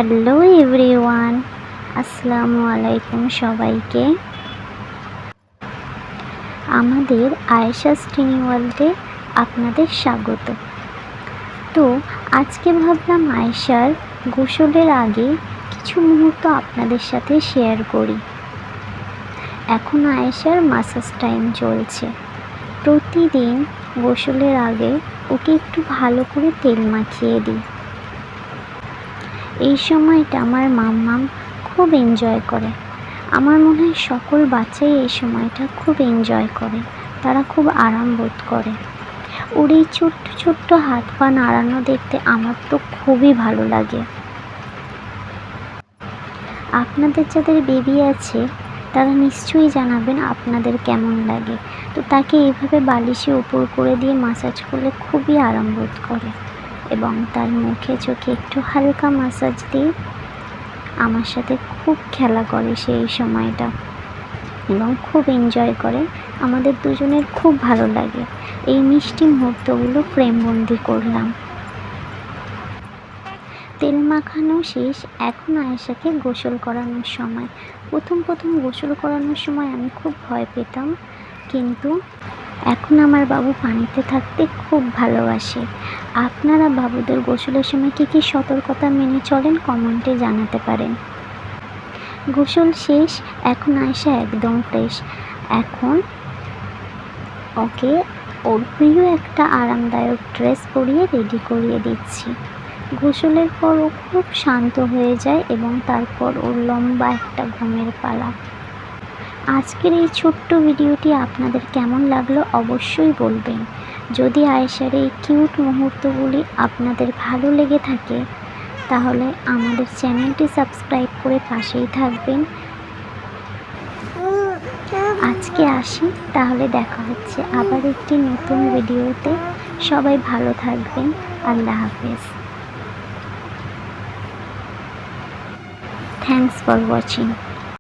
Hello everyone, আসসালামু আলাইকুম সবাইকে। আমাদের আয়েশাস টিনি ওয়ার্ল্ডে আপনাদের স্বাগত। তো আজকে ভাবলাম আয়েশার গোসলের আগে কিছু মুহূর্ত আপনাদের সাথে শেয়ার করি। এখন আয়েশার মাসাজ টাইম চলছে। প্রতিদিন গোসলের আগে ওকে একটু ভালো করে তেল মাখিয়ে দিই। এই সময়টা আমার মাম্মাম খুব এনজয় করে। আমার মনে হয় সকল বাচ্চাই এই সময়টা খুব এনজয় করে, তারা খুব আরাম বোধ করে। ওর এই ছোট্ট ছোট্ট হাত পা নাড়ানো দেখতে আমার তো খুবই ভালো লাগে। আপনাদের যাদের বেবি আছে তারা নিশ্চয়ই জানাবেন আপনাদের কেমন লাগে। তো তাকে এইভাবে বালিশে উপর করে দিয়ে মাসাজ করলে খুবই আরাম বোধ করে এবং তার মুখে চোখে একটু হালকা মাসাজ দিয়ে আমার সাথে খুব খেলা করে সেই সময়টা এবং খুব এনজয় করে। আমাদের দুজনের খুব ভালো লাগে। এই মিষ্টি মুহূর্তগুলো ফ্রেমবন্দি করলাম। তেল মাখানো শেষ। এখন আয়েশাকে গোসল করানোর সময়। প্রথম গোসল করানোর সময় আমি খুব ভয় পেতাম, কিন্তু এখন আমার বাবু পানিতে থাকতে খুব ভালোবাসে। আপনারা বাবুদের গোসলের সময় কী কী সতর্কতা মেনে চলেন কমেন্টে জানাতে পারেন। গোসল শেষ। এখন আয়েশা একদম ফ্রেশ। এখন ওকে ওর প্রিয় একটা আরামদায়ক ড্রেস পরিয়ে রেডি করিয়ে দিচ্ছি। গোসলের পর ও খুব শান্ত হয়ে যায় এবং তারপর ওর লম্বা একটা ঘুমের পালা। আজকের এই ছোট্ট ভিডিওটি আপনাদের কেমন লাগলো অবশ্যই বলবেন। যদি আয়েশার এই কিউট মুহূর্তগুলি আপনাদের ভালো লেগে থাকে তাহলে আমাদের চ্যানেলটি সাবস্ক্রাইব করে পাশেই থাকবেন। আজকে আসি, তাহলে দেখা হচ্ছে আবার একটি নতুন ভিডিওতে। সবাই ভালো থাকবেন। আল্লাহ হাফেজ। Thanks for watching.